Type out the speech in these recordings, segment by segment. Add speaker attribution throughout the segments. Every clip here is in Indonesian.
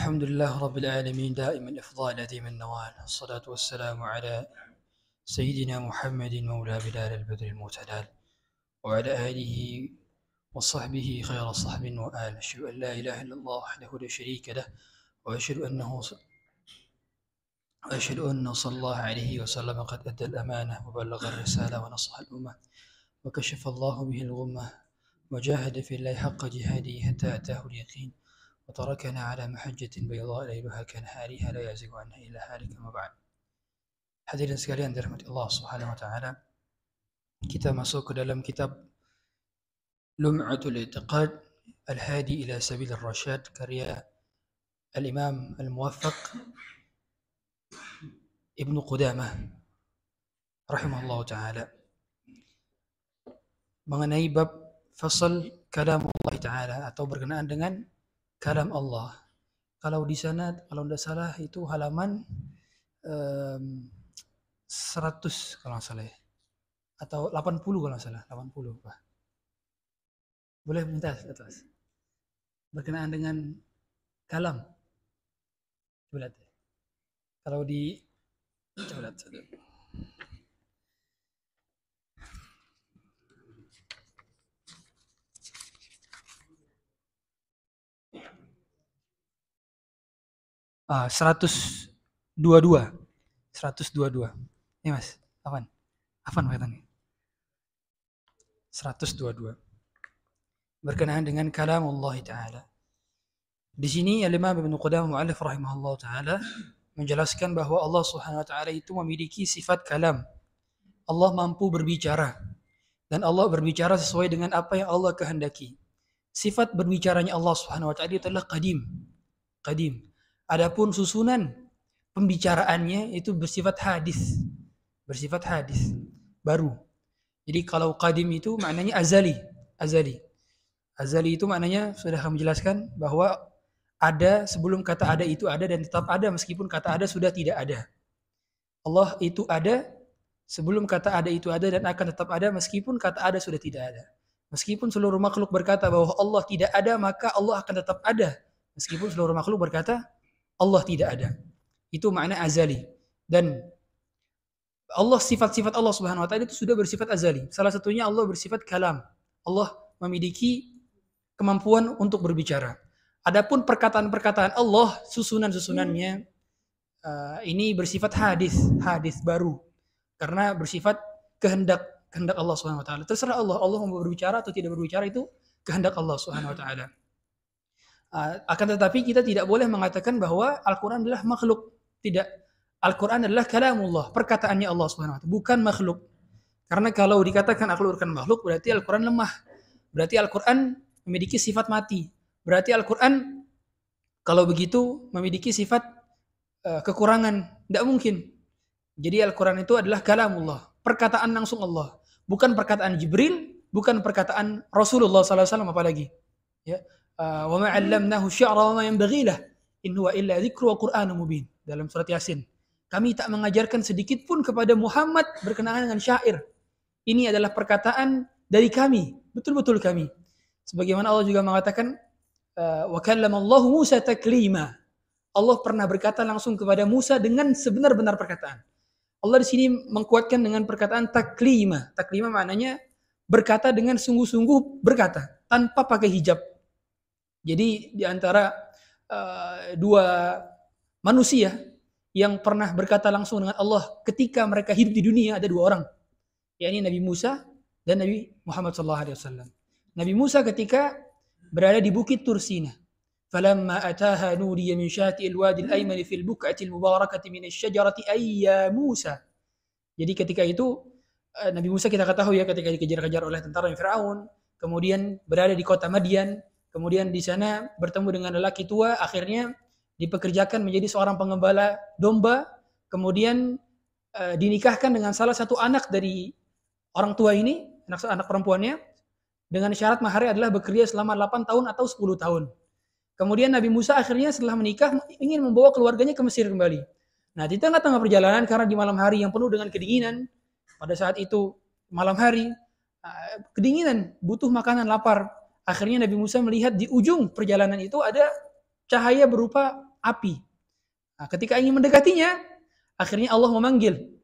Speaker 1: الحمد لله رب العالمين دائما إفضال ديم النوال الصلاة والسلام على سيدنا محمد مولى بلال البدر المتلال وعلى آله وصحبه خير صحب وآل. أشهد أن لا إله إلا الله وحده لا شريك له وأشهد أن صلى الله عليه وسلم قد أدى الأمانة وبلغ الرسالة ونصح الأمة وكشف الله به الغمة وجاهد في الله حق جهاده حتى أتاه اليقين وتركنا على محجة بيضاء ليلها كنهارها لا يزيغ عنها إلا هالك. ما بعد. Hadirin sekalian dirahmati Allah Subhanahu wa taala, kita masuk ke dalam kitab Lum'atul I'tiqad Al-Hadi ila Sabil Ar-Rasyad karya Al-Imam Al-Muwaffaq Ibnu Qudamah rahimahullah taala, mengenai bab fasal kalam Allah taala atau berkenaan dengan kalam Allah. Kalau di sana, kalau tidak salah itu halaman 100 kalau nggak salah ya. Atau 80 kalau nggak salah, 80 Pak. Boleh minta atas. Berkenaan dengan kalam. Coba lihat. Kalau di coba lihat satu. Ah, 122. 122. Ini Mas, Afan kaitannya. 122. Berkenaan dengan kalam Allah Ta'ala. Di sini Al-Imam Ibnu Qudamah Mu'allif rahimahullah Ta'ala menjelaskan bahwa Allah Subhanahu wa Ta'ala itu memiliki sifat kalam. Allah mampu berbicara. Dan Allah berbicara sesuai dengan apa yang Allah kehendaki. Sifat berbicaranya Allah Subhanahu wa Ta'ala itu adalah qadim. Adapun susunan pembicaraannya itu bersifat hadis, baru. Jadi kalau qadim itu maknanya azali itu maknanya sudah kami jelaskan bahwa ada sebelum kata ada itu ada dan tetap ada meskipun kata ada sudah tidak ada. Allah itu ada sebelum kata ada itu ada dan akan tetap ada meskipun kata ada sudah tidak ada. Meskipun seluruh makhluk berkata bahwa Allah tidak ada, maka Allah akan tetap ada meskipun seluruh makhluk berkata Allah tidak ada. Itu makna azali. Dan Allah, sifat-sifat Allah Subhanahu wa Ta'ala itu sudah bersifat azali. Salah satunya Allah bersifat kalam. Allah memiliki kemampuan untuk berbicara. Adapun perkataan-perkataan Allah, susunan-susunannya ini bersifat hadis baru. Karena bersifat kehendak Allah Subhanahu wa Ta'ala. Terserah Allah mau berbicara atau tidak berbicara, itu kehendak Allah Subhanahu wa Ta'ala. Akan tetapi kita tidak boleh mengatakan bahwa Al-Quran adalah makhluk. Tidak. Al-Quran adalah kalamullah, perkataannya Allah Subhanahu wa Ta'ala, bukan makhluk. Karena kalau dikatakan Al-Quran makhluk, berarti Al-Quran lemah. Berarti Al-Quran memiliki sifat mati. Berarti Al-Quran kalau begitu memiliki sifat kekurangan. Tidak mungkin. Jadi Al-Quran itu adalah kalamullah, perkataan langsung Allah. Bukan perkataan Jibril, bukan perkataan Rasulullah SAW apalagi. Ya. Wa ma 'allamnahu syi'ra wa ma yanbaghi lah in huwa illa dzikru wa qur'anun mubin, dalam surat Yasin. Kami tak mengajarkan sedikit pun kepada Muhammad berkenaan dengan syair. Ini adalah perkataan dari kami, betul-betul kami. Sebagaimana Allah juga mengatakan wa kallama Allah Musa taklima. Allah pernah berkata langsung kepada Musa dengan sebenar-benar perkataan. Allah di sini mengkuatkan dengan perkataan taklima. Taklima maknanya berkata dengan sungguh-sungguh berkata tanpa pakai hijab. Jadi di antara dua manusia yang pernah berkata langsung dengan Allah ketika mereka hidup di dunia ada dua orang, yakni Nabi Musa dan Nabi Muhammad SAW. Nabi Musa ketika berada di Bukit Tursina, falamma ataha nudiya min syati'il wadil aymani fil buq'atil mubarakati min asy-syajarati ayya Musa. Jadi ketika itu Nabi Musa kita ketahui ya, ketika dikejar-kejar oleh tentara Firaun, kemudian berada di kota Madian. Kemudian di sana bertemu dengan lelaki tua, akhirnya dipekerjakan menjadi seorang pengembala domba, kemudian dinikahkan dengan salah satu anak dari orang tua ini, anak perempuannya, dengan syarat maharnya adalah bekerja selama 8 tahun atau 10 tahun. Kemudian Nabi Musa akhirnya setelah menikah ingin membawa keluarganya ke Mesir kembali. Nah, di tengah-tengah perjalanan, karena di malam hari yang penuh dengan kedinginan, pada saat itu malam hari, kedinginan, butuh makanan, lapar. Akhirnya Nabi Musa melihat di ujung perjalanan itu ada cahaya berupa api. Nah, ketika ingin mendekatinya, akhirnya Allah memanggil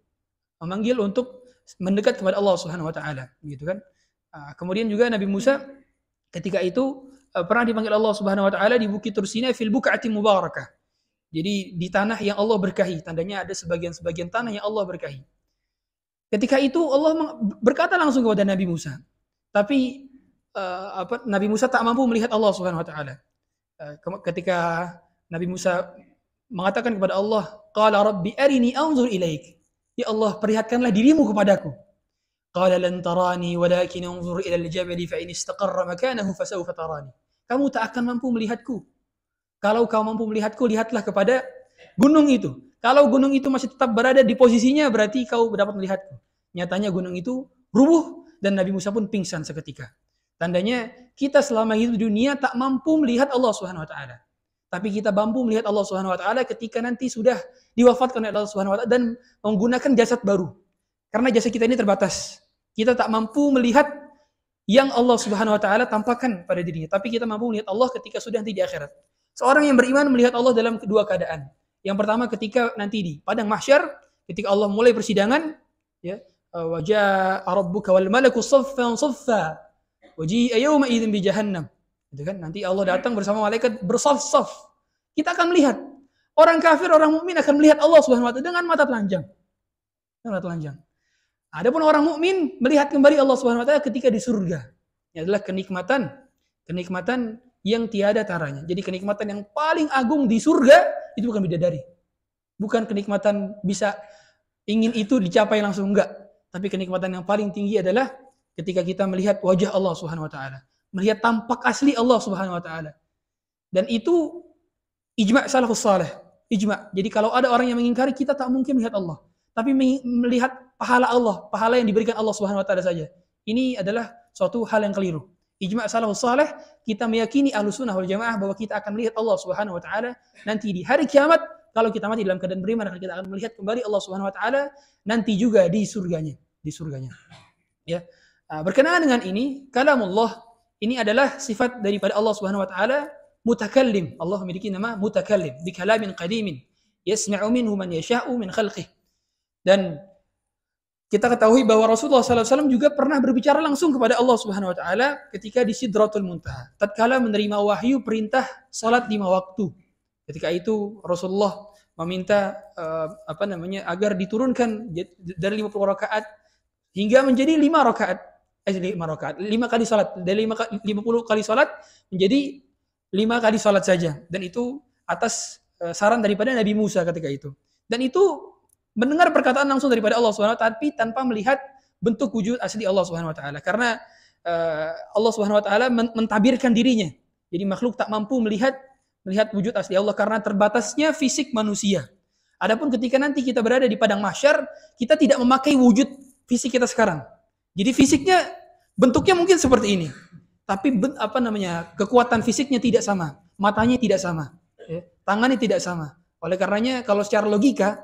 Speaker 1: untuk mendekat kepada Allah Subhanahu wa taala, gitu kan. Kemudian juga Nabi Musa ketika itu pernah dipanggil Allah Subhanahu wa taala di Bukit Tursina fil buq'ati mubarakah. Jadi di tanah yang Allah berkahi, tandanya ada sebagian-sebagian tanah yang Allah berkahi. Ketika itu Allah berkata langsung kepada Nabi Musa. Tapi Nabi Musa tak mampu melihat Allah Subhanahu wa taala. Ketika Nabi Musa mengatakan kepada Allah, qala rabbi arini anzur ilaik. Ya Allah, perlihatkanlah dirimu kepadaku. Qala lan tarani walakin anzur ila al-jabal fa in istaqarra makanahu fasawfa tarani. Kamu tak akan mampu melihatku. Kalau kau mampu melihatku, lihatlah kepada gunung itu. Kalau gunung itu masih tetap berada di posisinya, berarti kau dapat melihatku. Nyatanya gunung itu rubuh dan Nabi Musa pun pingsan seketika. Tandanya kita selama hidup di dunia tak mampu melihat Allah Subhanahu wa taala. Tapi kita mampu melihat Allah Subhanahu wa taala ketika nanti sudah diwafatkan oleh Allah Subhanahu wa taala dan menggunakan jasad baru. Karena jasad kita ini terbatas. Kita tak mampu melihat yang Allah Subhanahu wa taala tampakkan pada dirinya, tapi kita mampu melihat Allah ketika sudah nanti di akhirat. Seorang yang beriman melihat Allah dalam kedua keadaan. Yang pertama ketika nanti di padang mahsyar, ketika Allah mulai persidangan, ya, wa jaa rabbuka wal malaku saffan saffa wa ji'a yawma idzin bi jahannam. Gitu kan? Nanti Allah datang bersama malaikat bersaf-saf. Kita akan melihat orang kafir, orang mukmin akan melihat Allah Subhanahu wa taala dengan mata telanjang. Dengan mata telanjang. Adapun orang mukmin melihat kembali Allah Subhanahu wa taala ketika di surga. Ini adalah kenikmatan yang tiada taranya. Jadi kenikmatan yang paling agung di surga itu bukan bidadari. Bukan kenikmatan bisa ingin itu dicapai langsung, enggak. Tapi kenikmatan yang paling tinggi adalah ketika kita melihat wajah Allah Subhanahu wa taala, melihat tampak asli Allah Subhanahu wa taala. Dan itu ijma' salafus salih, ijma'. Jadi kalau ada orang yang mengingkari, kita tak mungkin melihat Allah, tapi melihat pahala Allah, pahala yang diberikan Allah Subhanahu wa taala saja. Ini adalah suatu hal yang keliru. Ijma' salafus salih, kita meyakini Ahlus Sunnah wal Jamaah bahwa kita akan melihat Allah Subhanahu wa taala nanti di hari kiamat. Kalau kita mati dalam keadaan beriman, kita akan melihat kembali Allah Subhanahu wa taala nanti juga di surganya, Ya. Berkenaan dengan ini, kalamullah ini adalah sifat daripada Allah Subhanahu wa taala, mutakallim. Allah memiliki nama mutakallim, bi kalamin qadimin, yasma'u minhu man yasha'u min khalqihi. Dan kita ketahui bahwa Rasulullah SAW juga pernah berbicara langsung kepada Allah Subhanahu wa taala ketika di Sidratul Muntaha. Tatkala menerima wahyu perintah salat 5 waktu. Ketika itu Rasulullah meminta agar diturunkan dari 50 rakaat hingga menjadi 5 rakaat. 5 kali salat. Dari 50 kali salat menjadi 5 kali salat saja. Dan itu atas saran daripada Nabi Musa ketika itu. Dan itu mendengar perkataan langsung daripada Allah Subhanahu wa taala tapi tanpa melihat bentuk wujud asli Allah Subhanahu wa taala. Karena Allah Subhanahu wa taala mentabirkan dirinya. Jadi makhluk tak mampu melihat wujud asli Allah karena terbatasnya fisik manusia. Adapun ketika nanti kita berada di padang mahsyar, kita tidak memakai wujud fisik kita sekarang. Jadi fisiknya bentuknya mungkin seperti ini. Tapi kekuatan fisiknya tidak sama, matanya tidak sama, ya, tangannya tidak sama. Oleh karenanya kalau secara logika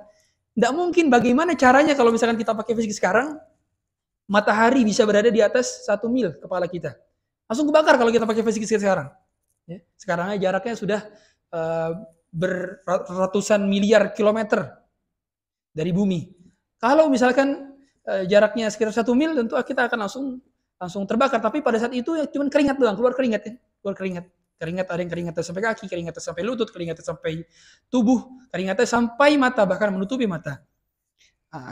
Speaker 1: tidak mungkin bagaimana caranya kalau misalkan kita pakai fisik sekarang, matahari bisa berada di atas 1 mil kepala kita. Langsung kebakar kalau kita pakai fisik sekarang. Ya, sekarang jaraknya sudah berratusan miliar kilometer dari bumi. Kalau misalkan jaraknya sekitar 1 mil, tentu kita akan langsung terbakar. Tapi pada saat itu ya cuma keringat doang, keluar keringat. Keringat ada yang keringatnya sampai kaki, keringatnya sampai lutut, keringatnya sampai tubuh, keringatnya sampai mata, bahkan menutupi mata.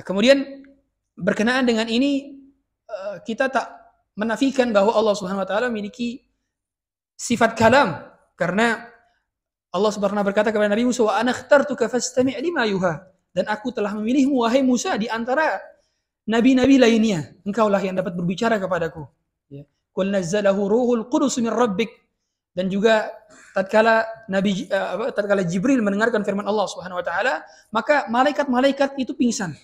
Speaker 1: Kemudian berkenaan dengan ini kita tak menafikan bahwa Allah Subhanahu wa taala memiliki sifat kalam, karena Allah pernah berkata kepada Nabi Musa, "Wa ana ikhtartuka fastami' lima yuha." Dan aku telah memilihmu wahai Musa di antara nabi-nabi lainnya. Engkaulah yang dapat berbicara kepadaku. Ya. Qul nazzalahu ruhul qudus min rabbik. Dan juga tatkala Jibril mendengarkan firman Allah Subhanahu wa taala, maka malaikat-malaikat itu pingsan.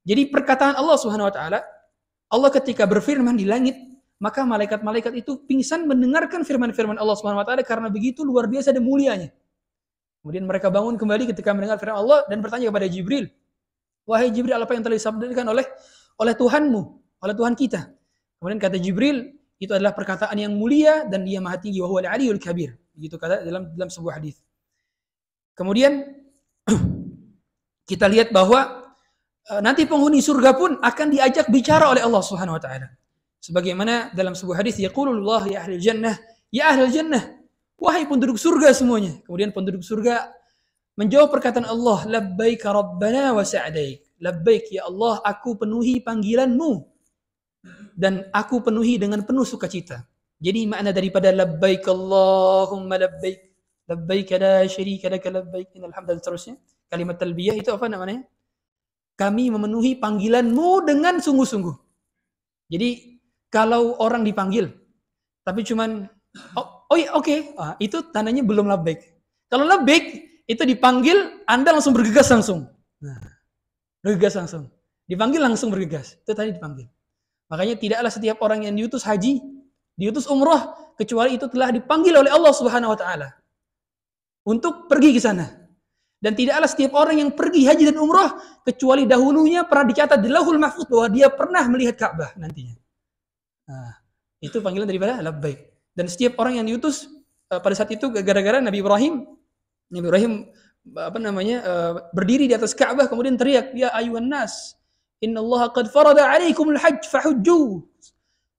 Speaker 1: Jadi perkataan Allah Subhanahu wa taala, Allah ketika berfirman di langit, maka malaikat-malaikat itu pingsan mendengarkan firman-firman Allah Subhanahu wa taala karena begitu luar biasa dan mulianya. Kemudian mereka bangun kembali ketika mendengar firman Allah dan bertanya kepada Jibril, "Wahai Jibril, apa yang telah disabdakan oleh Tuhanmu, oleh Tuhan kita?" Kemudian kata Jibril, itu adalah perkataan yang mulia dan dia maha tinggi, wa huwal aliyul kabir. Begitu kata dalam sebuah hadis. Kemudian kita lihat bahwa nanti penghuni surga pun akan diajak bicara oleh Allah Subhanahu wa taala. Sebagaimana dalam sebuah hadis, yaqulullah ya ahlul jannah, ya ahlul jannah, wahai penduduk surga semuanya. Kemudian penduduk surga menjawab perkataan Allah, labbaik rabbana wa sa'daik. Labbaik ya Allah, aku penuhi panggilanmu dan aku penuhi dengan penuh sukacita. Jadi makna daripada labbaik Allahumma labbaik, labbaik la syarika laka labbaik innal hamda, dan seterusnya. Kalimat talbiyah itu apa namanya? Kami memenuhi panggilanmu dengan sungguh-sungguh. Jadi kalau orang dipanggil tapi cuman oke, itu tandanya belum labbaik. Kalau labbaik itu dipanggil, Anda langsung bergegas langsung. Nah, bergegas langsung. Dipanggil langsung bergegas. Itu tadi dipanggil. Makanya tidaklah setiap orang yang diutus haji, diutus umrah, kecuali itu telah dipanggil oleh Allah Subhanahu wa taala untuk pergi ke sana. Dan tidaklah setiap orang yang pergi haji dan umrah kecuali dahulunya pernah dicatat di Lauhul Mahfuz bahwa dia pernah melihat Ka'bah nantinya. Nah, itu panggilan daripada labbaik. Dan setiap orang yang diutus pada saat itu gara-gara Nabi Ibrahim berdiri di atas Ka'bah kemudian teriak, ya ayuhan nas, innallaha qad farada 'alaikumul hajj fahujju.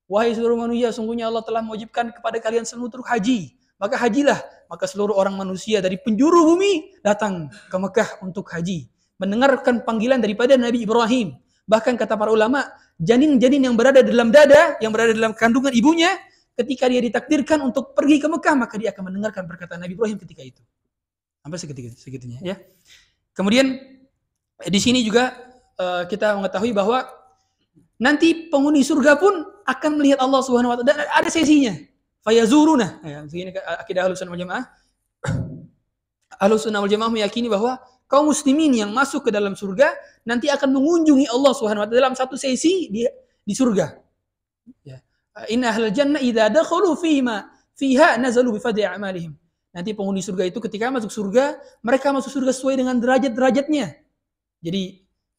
Speaker 1: Wahai seluruh manusia, sungguhnya Allah telah mewajibkan kepada kalian semua untuk haji. Maka hajilah. Maka seluruh orang manusia dari penjuru bumi datang ke Mekah untuk haji, mendengarkan panggilan daripada Nabi Ibrahim. Bahkan kata para ulama, janin-janin yang berada dalam dada, yang berada dalam kandungan ibunya, ketika dia ditakdirkan untuk pergi ke Mekah, maka dia akan mendengarkan perkataan Nabi Ibrahim ketika itu. Sampai segitunya, ya. Kemudian di sini juga kita mengetahui bahwa nanti penghuni surga pun akan melihat Allah Subhanahu wa taala, dan ada sesinya. Fayazuruna. Ya, begini akidah Ahlussunnah wal Jamaah. Ahlussunnah wal Jamaah meyakini bahwa kaum muslimin yang masuk ke dalam surga nanti akan mengunjungi Allah Subhanahu wa taala dalam satu sesi di surga. Ya. Inna ahlal jannah idza dakhalu fiha nazalu bi fadli a'malihim. Nanti penghuni surga itu ketika masuk surga, mereka masuk surga sesuai dengan derajat-derajatnya. Jadi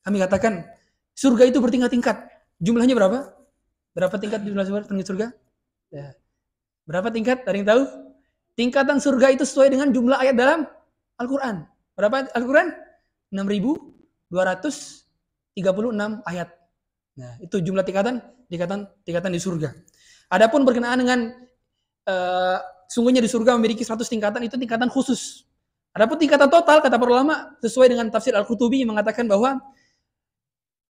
Speaker 1: kami katakan surga itu bertingkat-tingkat. Jumlahnya berapa? Berapa tingkat jumlah surga? Ya. Berapa tingkat? Ada yang tahu? Tingkatan surga itu sesuai dengan jumlah ayat dalam Al-Quran. Berapa Al-Quran? 6.236 ayat. Nah, itu jumlah tingkatan di surga. Adapun berkenaan dengan sungguhnya di surga memiliki 100 tingkatan, itu tingkatan khusus. Adapun tingkatan total, kata para ulama, sesuai dengan tafsir Al-Qutubi mengatakan bahwa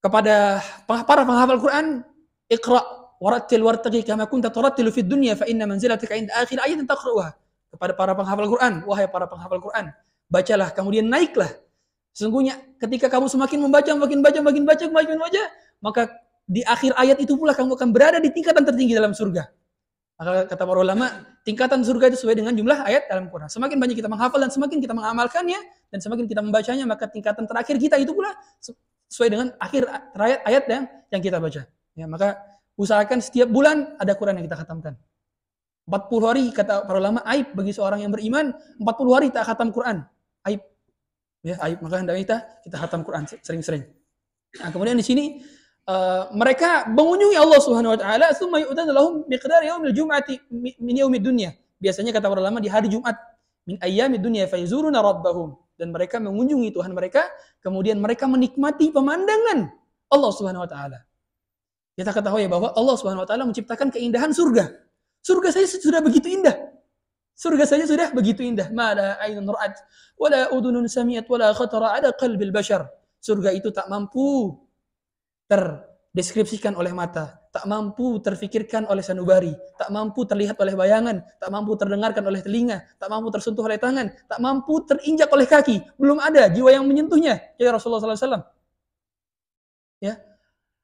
Speaker 1: kepada para penghafal Al-Quran, Iqra' warattil wartaqi kama kunta turattilu fid dunya fa inna manzilataka 'inda akhir ayatin taqra'uha. Kepada para penghafal Quran, wahai para penghafal Quran, bacalah kemudian naiklah. Sesungguhnya ketika kamu semakin membaca, makin baca, maka di akhir ayat itu pula kamu akan berada di tingkatan tertinggi dalam surga. Maka kata para ulama, tingkatan surga itu sesuai dengan jumlah ayat dalam Quran. Semakin banyak kita menghafal dan semakin kita mengamalkannya dan semakin kita membacanya, maka tingkatan terakhir kita itu pula sesuai dengan akhir ayat yang kita baca. Ya, maka usahakan setiap bulan ada Quran yang kita khatamkan. 40 hari kata para ulama aib bagi seorang yang beriman, 40 hari tak khatam Quran. Aib. Ya, aib. Maka hendaknya kita khatam Quran sering-sering. Nah, kemudian di sini mereka mengunjungi Allah Subhanahu wa taala, tsumma yu'tana lahum miqdar yaumil jum'ati min yaumid dunya. Biasanya kata para ulama di hari Jumat min ayyamid dunya fayzuruna rabbahum, dan mereka mengunjungi Tuhan mereka, kemudian mereka menikmati pemandangan Allah Subhanahu wa taala. Kita ketahui bahwa Allah Subhanahu wa taala menciptakan keindahan surga. Surga saja sudah begitu indah. Surga saja sudah begitu indah. Ma la aynun ra'at wa la udhunun sami'at wa la khatara 'ala qalbil bashar. Surga itu tak mampu terdeskripsikan oleh mata, tak mampu terfikirkan oleh sanubari, tak mampu terlihat oleh bayangan, tak mampu terdengarkan oleh telinga, tak mampu tersentuh oleh tangan, tak mampu terinjak oleh kaki. Belum ada jiwa yang menyentuhnya. Ya Rasulullah sallallahu alaihi wasallam. Ya.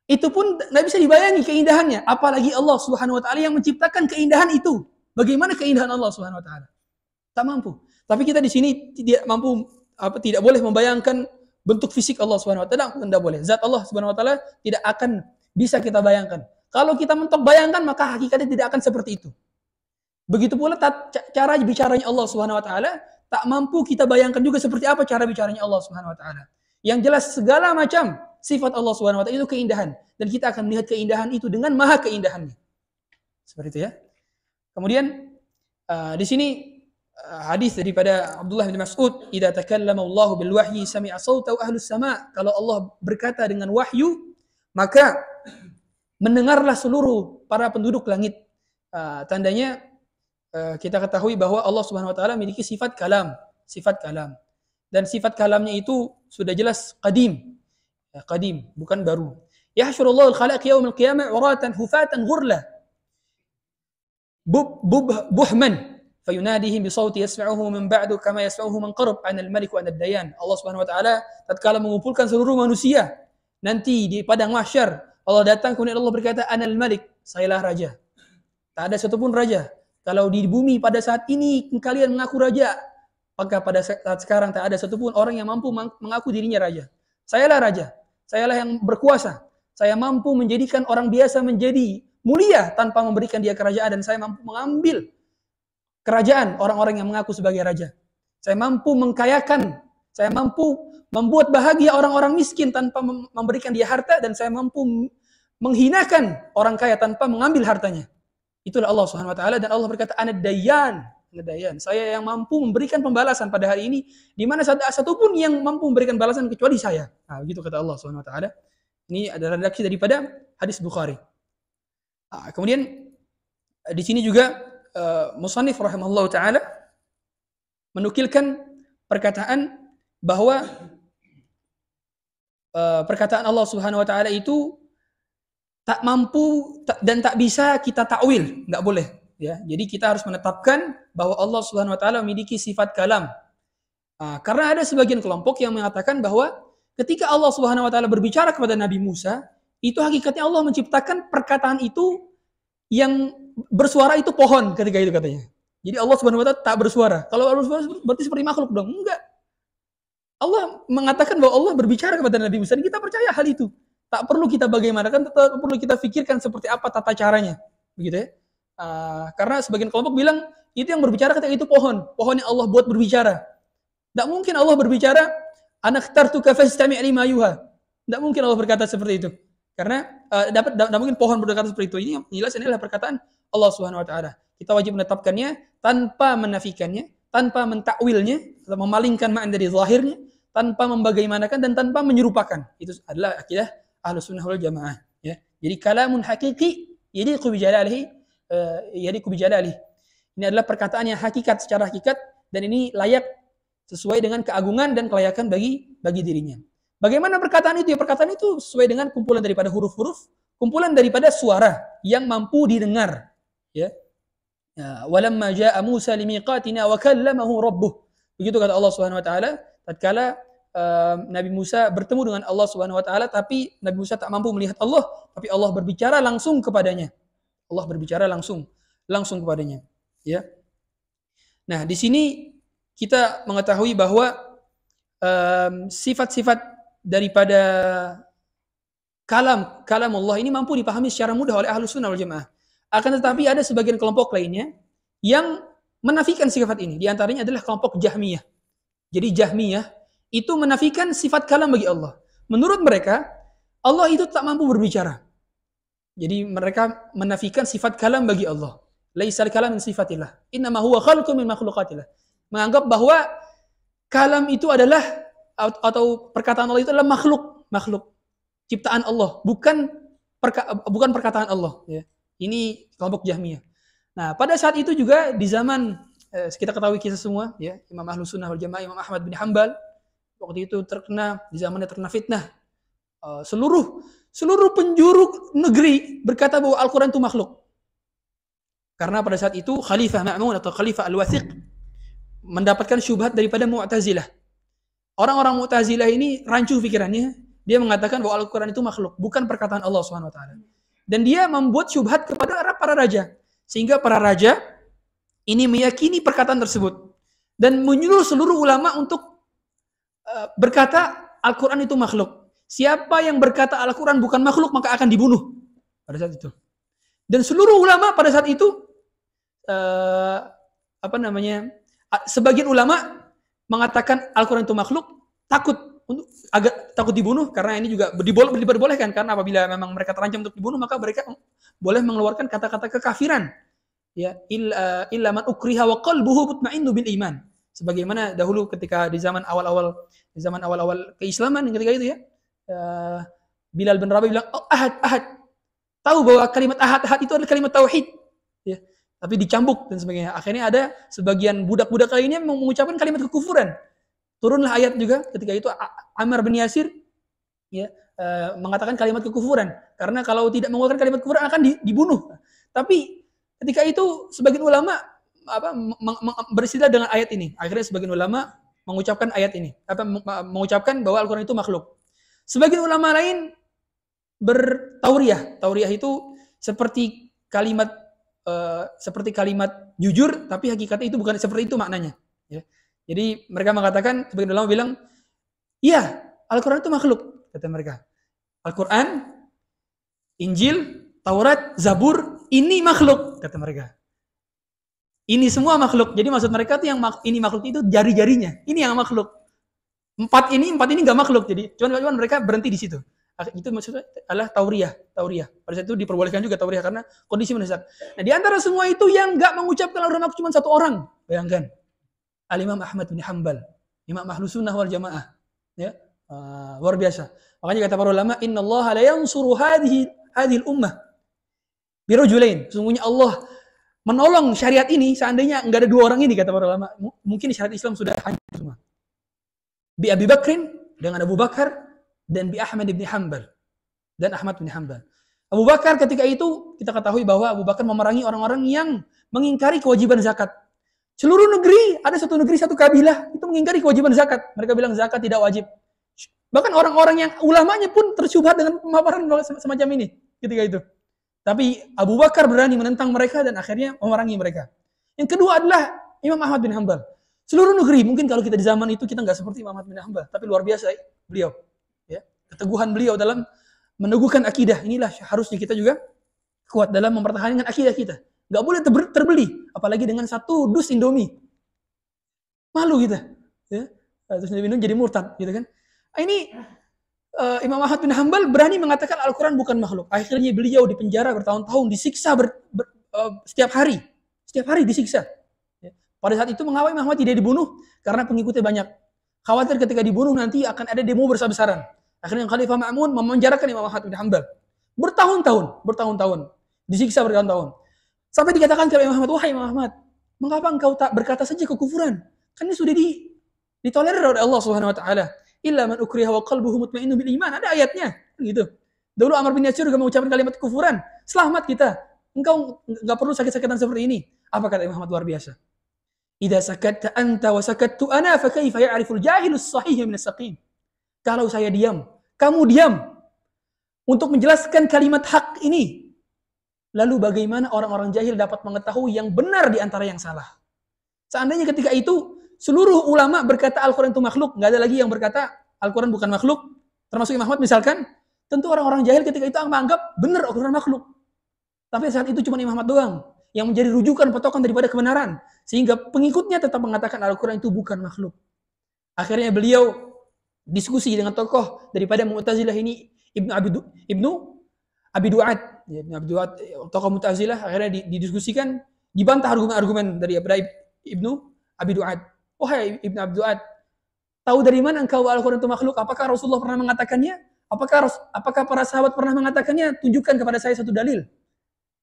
Speaker 1: Itu pun tidak bisa dibayangi keindahannya, apalagi Allah Subhanahu wa taala yang menciptakan keindahan itu. Bagaimana keindahan Allah Subhanahu wa taala? Tak mampu. Tapi kita di sini tidak mampu, tidak boleh membayangkan bentuk fisik Allah Subhanahu wa taala, tidak boleh. Zat Allah Subhanahu wa taala tidak akan bisa kita bayangkan. Kalau kita mentok bayangkan, maka hakikatnya tidak akan seperti itu. Begitu pula cara bicaranya Allah Subhanahu wa taala, tak mampu kita bayangkan juga seperti apa cara bicaranya Allah Subhanahu wa taala. Yang jelas segala macam sifat Allah Subhanahu wa taala itu keindahan, dan kita akan melihat keindahan itu dengan maha keindahannya. Seperti itu ya. Kemudian di sini hadis daripada Abdullah bin Mas'ud, "Idza takallama Allahu bil wahyi sami'a sautahu ahlus sama." Kalau Allah berkata dengan wahyu, maka mendengarlah seluruh para penduduk langit. Tandanya kita ketahui bahwa Allah Subhanahu wa taala memiliki sifat kalam, sifat kalam. Dan sifat kalamnya itu sudah jelas qadim. Qadim, bukan baru. Yahsyurullahu al-khalaiq yaumil qiyamah uratan hufatan ghurla. Buhman fayunadihim bisauti yasma'uhu min ba'du kama yasma'uhu man qarab anal malik wa anad dayan. Allah Subhanahu wa taala tatkala mengumpulkan seluruh manusia nanti di padang mahsyar, Allah datang kemudian Allah berkata, anal malik, sayalah raja. Tak ada satupun raja. Kalau di bumi pada saat ini kalian mengaku raja, maka pada saat sekarang tak ada satupun orang yang mampu mengaku dirinya raja. Sayalah raja. Sayalah yang berkuasa. Saya mampu menjadikan orang biasa menjadi mulia tanpa memberikan dia kerajaan, dan saya mampu mengambil kerajaan orang-orang yang mengaku sebagai raja. Saya mampu mengkayakan, saya mampu membuat bahagia orang-orang miskin tanpa memberikan dia harta, dan saya mampu menghinakan orang kaya tanpa mengambil hartanya. Itulah Allah Subhanahu wa taala, dan Allah berkata anad dayyan. Saya yang mampu memberikan pembalasan pada hari ini, di mana satupun yang mampu memberikan balasan kecuali saya. Nah, begitu kata Allah Subhanahu wa taala. Ini adalah redaksi daripada hadis Bukhari. Kemudian di sini juga musannif rahimahullah taala menukilkan perkataan bahwa perkataan Allah Subhanahu wa taala itu tak mampu dan tak bisa kita takwil, enggak boleh. Ya, jadi kita harus menetapkan bahwa Allah Subhanahu wa taala memiliki sifat kalam. Karena ada sebagian kelompok yang mengatakan bahwa ketika Allah Subhanahu wa taala berbicara kepada Nabi Musa, itu hakikatnya Allah menciptakan perkataan itu yang bersuara itu pohon ketika itu katanya. Jadi Allah Subhanahu wa taala tak bersuara. Kalau bersuara berarti seperti makhluk dong. Enggak. Allah mengatakan bahwa Allah berbicara kepada Nabi Musa, dan kita percaya hal itu. Tak perlu kita bagaimanakan, tak perlu kita pikirkan seperti apa tata caranya. Begitu ya. Karena sebagian kelompok bilang itu yang berbicara ketika itu pohon yang Allah buat berbicara. Tidak mungkin Allah berbicara ana ikhtartuka fastami' lima yuha. Tidak mungkin Allah berkata seperti itu. Karena tidak mungkin pohon berkata seperti itu. Ini yang jelas ini adalah perkataan Allah Subhanahu wa taala. Kita wajib menetapkannya tanpa menafikannya, tanpa mentakwilnya atau memalingkan makna dari zahirnya, tanpa membagaimanakan dan tanpa menyerupakan. Itu adalah akidah Ahlus Sunnah wal Jamaah, ya. Jadi kalamun haqiqi yaliqu bi jalalihi Ini adalah perkataan yang hakikat, secara hakikat, dan ini layak sesuai dengan keagungan dan kelayakan bagi dirinya. Bagaimana perkataan itu? Ya, perkataan itu sesuai dengan kumpulan daripada huruf-huruf, kumpulan daripada suara yang mampu didengar. Ya. Walamma jaa Musa limiqatina wa kallamahu rabbuh. Begitu kata Allah Subhanahu wa taala, tatkala Nabi Musa bertemu dengan Allah Subhanahu wa taala, tapi Nabi Musa tak mampu melihat Allah, tapi Allah berbicara langsung kepadanya. Allah berbicara langsung kepadanya, ya. Nah, di sini kita mengetahui bahwa sifat-sifat daripada kalam Allah ini mampu dipahami secara mudah oleh Ahlus Sunnah wal Jamaah. Akan tetapi ada sebagian kelompok lainnya yang menafikan sifat ini. Di antaranya adalah kelompok Jahmiyah. Jadi Jahmiyah itu menafikan sifat kalam bagi Allah. Menurut mereka, Allah itu tak mampu berbicara. Jadi mereka menafikan sifat kalam bagi Allah. Laisal kalam min sifatillah. Innama huwa khalqun min makhluqatillah. Menganggap bahwa kalam itu adalah atau perkataan Allah itu adalah makhluk ciptaan Allah, bukan perkataan Allah, ya. Ini kelompok Jahmiyah. Nah, pada saat itu juga di zaman kita ketahui kisah semua, ya, Imam Ahlus Sunnah wal Jamaah Imam Ahmad bin Hanbal waktu itu di zamannya terkena fitnah. Seluruh penjuru negeri berkata bahwa Al-Quran itu makhluk. Karena pada saat itu Khalifah Ma'mun atau Khalifah Al-Wathiq mendapatkan syubhat daripada Mu'tazilah. Orang-orang Mu'tazilah ini rancu pikirannya. Dia mengatakan bahwa Al-Quran itu makhluk, bukan perkataan Allah Subhanahu wa taala. Dan dia membuat syubhat kepada para raja. Sehingga para raja ini meyakini perkataan tersebut. Dan menyuruh seluruh ulama untuk berkata Al-Quran itu makhluk. Siapa yang berkata Al-Quran bukan makhluk maka akan dibunuh pada saat itu. Dan seluruh ulama pada saat itu sebagian ulama mengatakan Al-Quran itu makhluk, takut dibunuh, karena ini juga diperbolehkan, karena apabila memang mereka terancam untuk dibunuh maka mereka boleh mengeluarkan kata-kata kekafiran ya illa man ukriha wa qalbuhu mutmainnu bil iman. Sebagaimana dahulu ketika di zaman awal-awal keislaman ketika itu ya, Bilal bin Rabah bilang, oh, ahad, ahad. Tahu bahwa kalimat ahad, ahad itu adalah kalimat tauhid. Ya. Tapi dicambuk dan sebagainya. Akhirnya ada sebagian budak-budak lainnya mengucapkan kalimat kekufuran. Turunlah ayat juga ketika itu Ammar bin Yasir ya, mengatakan kalimat kekufuran. Karena kalau tidak mengeluarkan kalimat kekufuran akan dibunuh. Tapi ketika itu sebagian ulama beristilah dengan ayat ini. Akhirnya sebagian ulama mengucapkan ayat ini. Mengucapkan bahwa Al-Quran itu makhluk. Sebagian ulama lain bertauriyah. Tauriyah itu seperti kalimat jujur, tapi hakikatnya itu bukan seperti itu maknanya. Ya. Jadi mereka mengatakan, sebagian ulama bilang, iya, Al-Quran itu makhluk, kata mereka. Al-Quran, Injil, Taurat, Zabur, ini makhluk, kata mereka. Ini semua makhluk. Jadi maksud mereka itu yang ini makhluk itu jari-jarinya. Ini yang makhluk. Empat ini nggak makhluk. Jadi cuman mereka berhenti di situ. Itu maksudnya adalah tauriyah. Pada saat itu diperbolehkan juga tauriyah karena kondisi mendesak. Nah, di antara semua itu yang nggak mengucapkan Al-Quran makhluk cuma satu orang. Bayangkan. Al-Imam Ahmad bin Hanbal, Imam Ahlus Sunnah wal Jamaah. Ya. Luar biasa. Makanya kata para ulama, innallaha la yansuru hadhihi al-ummah bi rajulain. Sesungguhnya Allah menolong syariat ini seandainya enggak ada dua orang ini, kata para ulama. Mungkin syariat Islam sudah hancur semua. Bi Abi Bakrin, dengan Abu Bakar, dan bi Ahmad bin Hanbal, dan Ahmad bin Hanbal. Abu Bakar ketika itu kita ketahui bahwa Abu Bakar memerangi orang-orang yang mengingkari kewajiban zakat. Seluruh negeri, ada satu negeri, satu kabilah itu mengingkari kewajiban zakat. Mereka bilang zakat tidak wajib. Bahkan orang-orang yang ulamanya pun tersyubhat dengan pemaparan semacam ini ketika itu. Tapi Abu Bakar berani menentang mereka dan akhirnya memerangi mereka. Yang kedua adalah Imam Ahmad bin Hanbal. Seluruh negeri, mungkin kalau kita di zaman itu kita nggak seperti Imam Ahmad bin Hanbal, tapi luar biasa beliau. Ya, keteguhan beliau dalam meneguhkan akidah. Inilah harusnya kita juga kuat dalam mempertahankan akidah kita. Nggak boleh terbeli, apalagi dengan satu dus Indomie. Malu kita. Ya, terus minum jadi murtad, gitu kan? Ini Imam Ahmad bin Hanbal berani mengatakan Al-Quran bukan makhluk. Akhirnya beliau dipenjara bertahun-tahun, disiksa setiap hari. Setiap hari disiksa. Ya. Pada saat itu mengapa Imam Ahmad tidak dibunuh? Karena pengikutnya banyak. Khawatir ketika dibunuh nanti akan ada demo besar-besaran. Akhirnya Khalifah Ma'mun memenjarakan Imam Ahmad bin Hanbal. Bertahun-tahun. Disiksa bertahun-tahun. Sampai dikatakan kepada Imam Ahmad, wahai Imam Ahmad, mengapa engkau tak berkata saja kekufuran? Kan ini sudah ditolerir oleh Allah Subhanahu wa taala. Illa man ukriha wa qalbuhu mutmainnu bil iman. Ada ayatnya, gitu. Dulu Ammar bin Yasir juga mengucapkan kalimat kekufuran. Selamat kita. Engkau enggak perlu sakit-sakitan seperti ini. Apa kata Imam Ahmad luar biasa? Idza sakatta anta wa sakattu ana fa kaifa ya'riful jahilus sahih min as-saqim. Kalau saya diam, kamu diam untuk menjelaskan kalimat hak ini. Lalu bagaimana orang-orang jahil dapat mengetahui yang benar di antara yang salah? Seandainya ketika itu seluruh ulama berkata Al-Quran itu makhluk, nggak ada lagi yang berkata Al-Quran bukan makhluk, termasuk Imam Ahmad misalkan, tentu orang-orang jahil ketika itu menganggap benar Al-Quran makhluk. Tapi saat itu cuma Imam Ahmad doang yang menjadi rujukan patokan daripada kebenaran, sehingga pengikutnya tetap mengatakan Al-Quran itu bukan makhluk. Akhirnya beliau diskusi dengan tokoh daripada Mu'tazilah ini, Ibnu Abi Du'ad, tokoh Mu'tazilah, akhirnya didiskusikan, dibantah argumen-argumen dari Ibnu Abi Du'ad. Wahai Ibnu Abi Du'ad, tahu dari mana engkau Al-Quran itu makhluk? Apakah Rasulullah pernah mengatakannya? Apakah para sahabat pernah mengatakannya? Tunjukkan kepada saya satu dalil.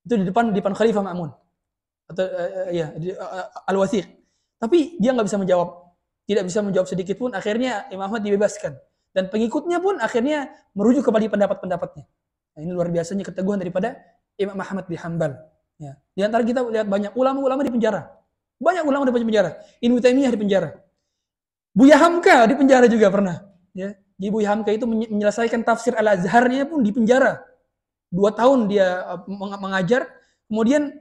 Speaker 1: Itu di depan Khalifah Ma'mun atau Al-Wathiq. Tapi dia nggak bisa menjawab, tidak bisa menjawab sedikit pun. Akhirnya Imam Ahmad dibebaskan dan pengikutnya pun akhirnya merujuk kepada pendapat-pendapatnya. Nah, ini luar biasanya keteguhan daripada Imam Ahmad bin Hanbal. Ya. Di antara kita lihat banyak ulama-ulama di penjara. Banyak ulama di penjara. Ibnu Taimiyah di penjara. Buya Hamka di penjara juga pernah. Ya. Jadi Buya Hamka itu menyelesaikan tafsir Al-Azharnya pun di penjara. 2 tahun dia mengajar. Kemudian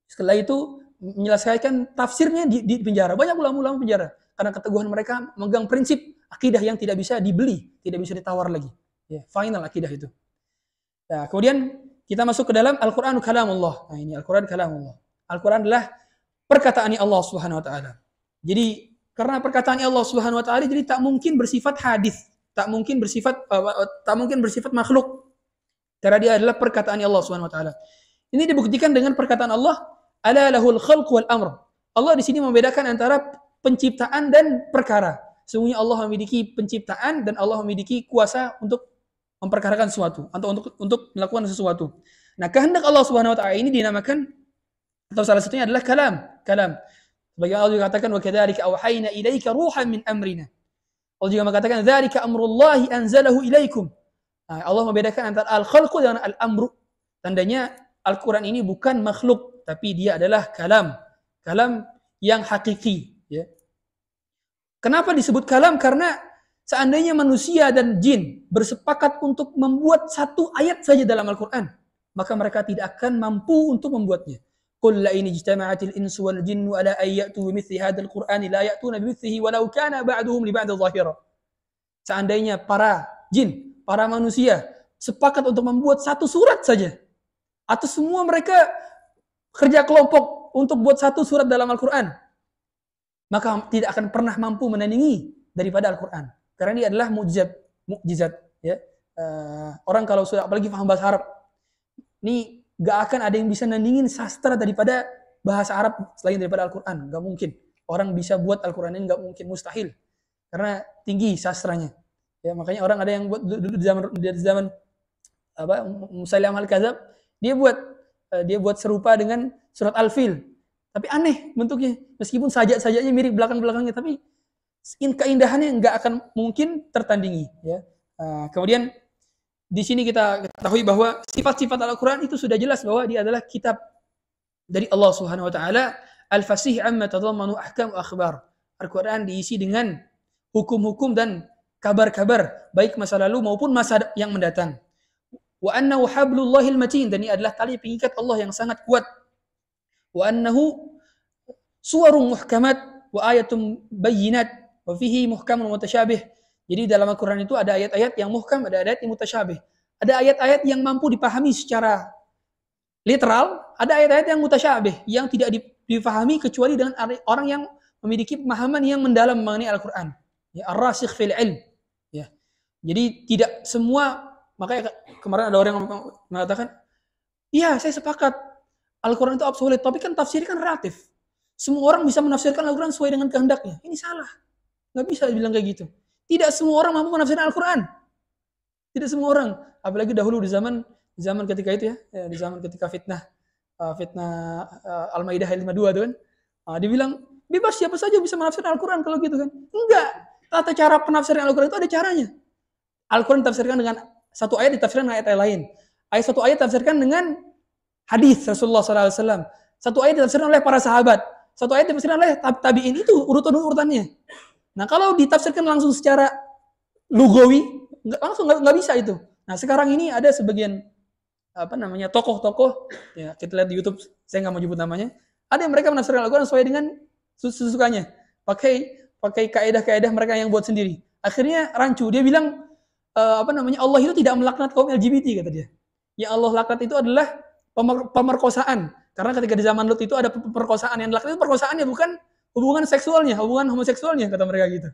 Speaker 1: setelah itu menyelesaikan tafsirnya di penjara. Banyak ulama-ulama penjara. Karena keteguhan mereka memegang prinsip akidah yang tidak bisa dibeli, tidak bisa ditawar lagi. Ya, final akidah itu. Nah, kemudian kita masuk ke dalam Al-Quran kalamullah. Nah, ini Al-Quran kalamullah. Al-Quran adalah perkataan Allah Subhanahu wa taala. Jadi karena perkataan Allah Subhanahu wa taala jadi tak mungkin bersifat hadis, tak mungkin bersifat makhluk. Karena dia adalah perkataan Allah Subhanahu wa taala. Ini dibuktikan dengan perkataan Allah, Ala lahul khalq wal amr. Allah di sini membedakan antara penciptaan dan perkara. Sesungguhnya Allah memiliki penciptaan dan Allah memiliki kuasa untuk memperkarakan sesuatu atau untuk melakukan sesuatu. Nah, kehendak Allah Subhanahu wa taala ini dinamakan atau salah satunya adalah kalam. Sebagai Allah juga katakan wa kadzalika auhayna ilaika ruhan min amrina. Allah juga mengatakan dzalika amrullahi anzalahu ilaikum. Nah, Allah membedakan antara al-khalqu dengan al-amru. Tandanya Al-Qur'an ini bukan makhluk, tapi dia adalah kalam yang hakiki, ya. Kenapa disebut kalam? Karena seandainya manusia dan jin bersepakat untuk membuat satu ayat saja dalam Al-Qur'an, maka mereka tidak akan mampu untuk membuatnya. Qul la in ijtama'atil insu wal jinnu ala an ya'tu bimithli hadzal qur'ani la ya'tuna bimithlihi walau kana ba'duhum li ba'd dhahira. Seandainya para jin, para manusia sepakat untuk membuat satu surat saja, atau semua mereka kerja kelompok untuk buat satu surat dalam Al-Qur'an, maka tidak akan pernah mampu menandingi daripada Al-Qur'an. Karena ini adalah mukjizat, ya. Orang kalau sudah apalagi paham bahasa Arab, ini gak akan ada yang bisa nandingin sastra daripada bahasa Arab selain daripada Al-Quran. Gak mungkin. Orang bisa buat Al-Quran ini gak mungkin. Mustahil. Karena tinggi sastranya. Ya, makanya orang ada yang buat dulu di zaman Musailamah Al-Kadzab, dia buat serupa dengan surat Al-Fil. Tapi aneh bentuknya. Meskipun sajak-sajaknya mirip belakang-belakangnya, tapi keindahannya gak akan mungkin tertandingi. Ya. Kemudian di sini kita ketahui bahwa sifat-sifat Al-Quran itu sudah jelas bahwa dia adalah kitab dari Allah Subhanahu wa taala, al-fasih amma tadammanu ahkam wa akhbar. Al-Quran diisi dengan hukum-hukum dan kabar-kabar baik masa lalu maupun masa yang mendatang. Wa annahu hablullahil matin, dan ini adalah tali pengikat Allah yang sangat kuat. Wa annahu suwarun muhkamat wa ayatun bayyinat wa fihi muhkamun mutasyabih. Jadi dalam Al-Quran itu ada ayat-ayat yang muhkam, ada ayat yang mutasyabih. Ada ayat-ayat yang mampu dipahami secara literal, ada ayat-ayat yang mutasyabih, yang tidak dipahami kecuali dengan orang yang memiliki pemahaman yang mendalam mengenai Al-Quran. Ya, ar-rasikh fil ilm. Ya. Jadi tidak semua, makanya kemarin ada orang yang mengatakan, iya saya sepakat, Al-Quran itu absolut, tapi kan tafsirnya kan relatif. Semua orang bisa menafsirkan Al-Quran sesuai dengan kehendaknya. Ini salah. Nggak bisa dibilang kayak gitu. Tidak semua orang mampu menafsirkan Al-Quran. Tidak semua orang. Apalagi dahulu di zaman ketika itu, ya di zaman ketika fitnah Al-Maidah ayat 52 itu kan. Dibilang, bebas siapa saja bisa menafsirkan Al-Quran kalau gitu kan. Enggak. Tata cara penafsiran Al-Quran itu ada caranya. Al-Quran ditafsirkan dengan satu ayat, ditafsirkan dengan ayat lain. Satu ayat ditafsirkan dengan hadis Rasulullah SAW. Satu ayat ditafsirkan oleh para sahabat. Satu ayat ditafsirkan oleh tabi'in. Itu urutannya. Nah, kalau ditafsirkan langsung secara lugawi, nggak bisa itu. Nah, sekarang ini ada sebagian tokoh-tokoh, ya kita lihat di YouTube, saya nggak mau nyebut namanya, ada yang mereka menafsirkan Al-Quran sesuai dengan sukanya, pakai kaidah-kaidah mereka yang buat sendiri. Akhirnya rancu, dia bilang Allah itu tidak melaknat kaum LGBT, kata dia. Yang Allah laknat itu adalah pemerkosaan. Karena ketika di zaman Lut itu ada pemerkosaan, yang laknat itu perkosaannya bukan hubungan seksualnya, hubungan homoseksualnya, kata mereka gitu.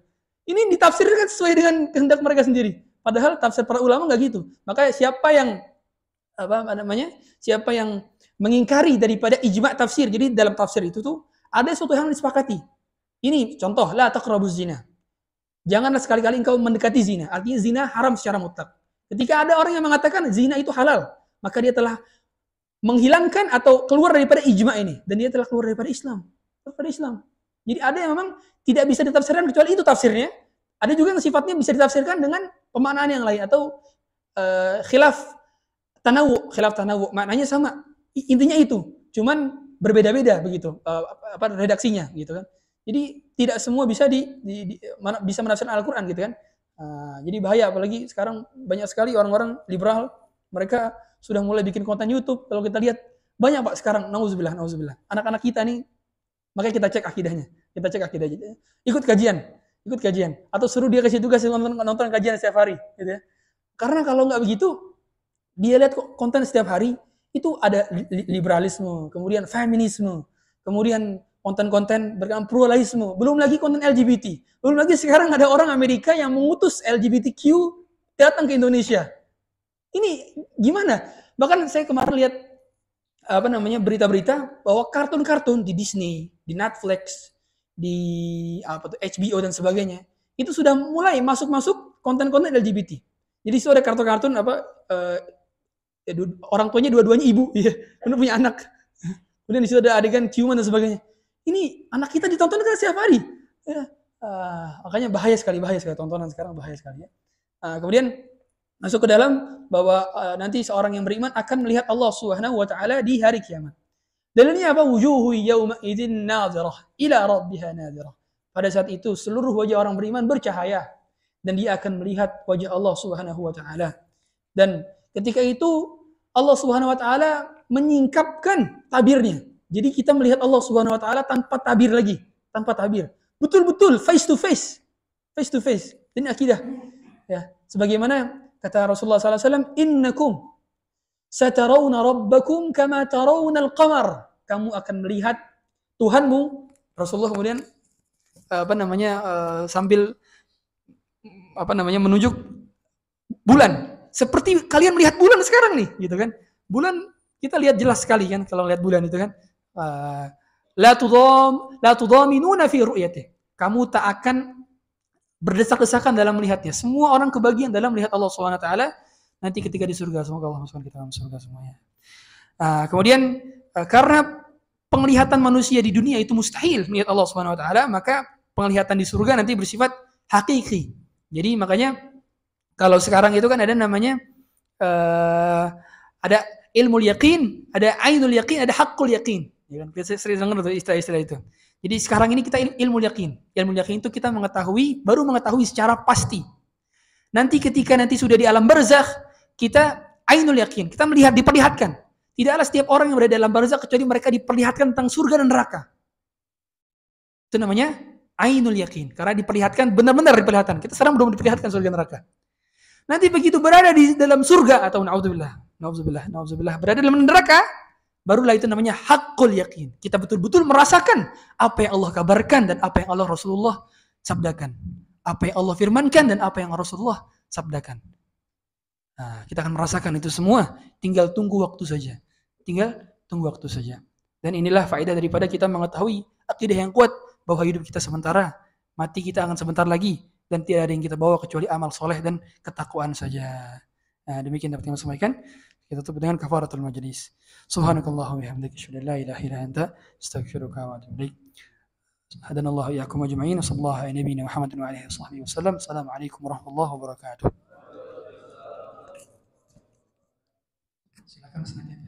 Speaker 1: Ini ditafsirkan sesuai dengan kehendak mereka sendiri. Padahal tafsir para ulama nggak gitu. Makanya siapa yang mengingkari daripada ijma' tafsir. Jadi dalam tafsir itu tuh ada suatu yang disepakati. Ini contoh, la taqrabuz zina. Janganlah sekali-kali engkau mendekati zina. Artinya zina haram secara mutlak. Ketika ada orang yang mengatakan zina itu halal, maka dia telah menghilangkan atau keluar daripada ijma' ini, dan dia telah keluar daripada Islam. Jadi ada yang memang tidak bisa ditafsirkan kecuali itu tafsirnya. Ada juga yang sifatnya bisa ditafsirkan dengan pemaknaan yang lain atau khilaf tanawu. Maknanya sama. Intinya itu. Cuman berbeda-beda begitu redaksinya gitu kan. Jadi tidak semua bisa bisa menafsirkan Al-Qur'an gitu kan. Jadi bahaya, apalagi sekarang banyak sekali orang-orang liberal, mereka sudah mulai bikin konten YouTube. Kalau kita lihat banyak Pak sekarang, nauzubillah. Anak-anak kita nih, makanya kita cek akidahnya. Ikut kajian atau suruh dia kasih tugas nonton kajian setiap hari gitu ya. Karena kalau nggak begitu, dia lihat konten setiap hari itu ada liberalisme, kemudian feminisme, kemudian konten-konten berkaitan pluralisme, belum lagi konten LGBT, belum lagi sekarang ada orang Amerika yang mengutus LGBTQ datang ke Indonesia. Ini gimana? Bahkan saya kemarin lihat berita-berita bahwa kartun-kartun di Disney, di Netflix, di HBO dan sebagainya itu sudah mulai masuk konten-konten LGBT. Jadi itu ada kartun-kartun orang tuanya dua-duanya ibu, ya, punya anak. Kemudian di situ ada adegan ciuman dan sebagainya. Ini anak kita ditonton kan setiap hari. Ya, makanya bahaya sekali tontonan sekarang bahaya sekali ya. Kemudian masuk ke dalam bahwa nanti seorang yang beriman akan melihat Allah Subhanahu wa taala di hari kiamat. Dalilnya apa? Wujuhu yauma idzin nadhirah ila rabbiha nadhirah. Pada saat itu seluruh wajah orang beriman bercahaya dan dia akan melihat wajah Allah Subhanahu wa taala. Dan ketika itu Allah Subhanahu wa taala menyingkapkan tabirnya. Jadi kita melihat Allah Subhanahu wa taala tanpa tabir lagi, tanpa tabir. Betul-betul face to face. Face to face. Ini akidah. Ya, sebagaimana kata Rasulullah sallallahu alaihi wasallam, "Innakum satarawna rabbakum kama tarawna al-qamar." Kamu akan melihat Tuhanmu. Rasulullah kemudian sambil menunjuk bulan. Seperti kalian melihat bulan sekarang nih, gitu kan? Bulan kita lihat jelas sekali kan kalau lihat bulan itu kan. La tudaminuna fi ru'yatih. Kamu tak akan berdesak-desakan dalam melihatnya. Semua orang kebagian dalam melihat Allah Subhanahu wa taala nanti ketika di surga. Semoga Allah masukkan kita dalam surga semuanya. Kemudian karena penglihatan manusia di dunia itu mustahil melihat Allah Subhanahu wa taala, maka penglihatan di surga nanti bersifat hakiki. Jadi makanya kalau sekarang itu kan ada namanya ada ilmu yaqin, ada ainul yaqin, ada haqqul yaqin. Ya kan? Kita sering dengar istilah-istilah itu. Jadi sekarang ini kita ilmu yakin. Ilmu yakin itu kita baru mengetahui secara pasti. Nanti ketika sudah di alam barzakh, kita ainul yakin, kita melihat, diperlihatkan. Tidaklah setiap orang yang berada dalam barzakh kecuali mereka diperlihatkan tentang surga dan neraka. Itu namanya ainul yakin, karena diperlihatkan, benar-benar diperlihatkan. Kita sekarang belum diperlihatkan surga dan neraka. Nanti begitu berada di dalam surga atau naudzubillah berada dalam neraka, barulah itu namanya haqqul yakin. Kita betul-betul merasakan apa yang Allah kabarkan dan apa yang Allah Rasulullah sabdakan. Apa yang Allah firmankan dan apa yang Rasulullah sabdakan. Nah, kita akan merasakan itu semua. Tinggal tunggu waktu saja. Dan inilah faedah daripada kita mengetahui akidah yang kuat bahwa hidup kita sementara, mati kita akan sebentar lagi, dan tidak ada yang kita bawa kecuali amal soleh dan ketakwaan saja. Nah, demikian dapat kami sampaikan. Kita tutup dengan kafaratul majlis. Subhanakallahumma wa bihamdika asyhadu an la ilaha illa anta astaghfiruka wa atubu ilaik. Hadanallahu iyyakum ajma'in. Sallallahu ala nabiyyina Muhammadin wa alihi wasallam. Assalamualaikum warahmatullahi wabarakatuh. Silakan selanjutnya.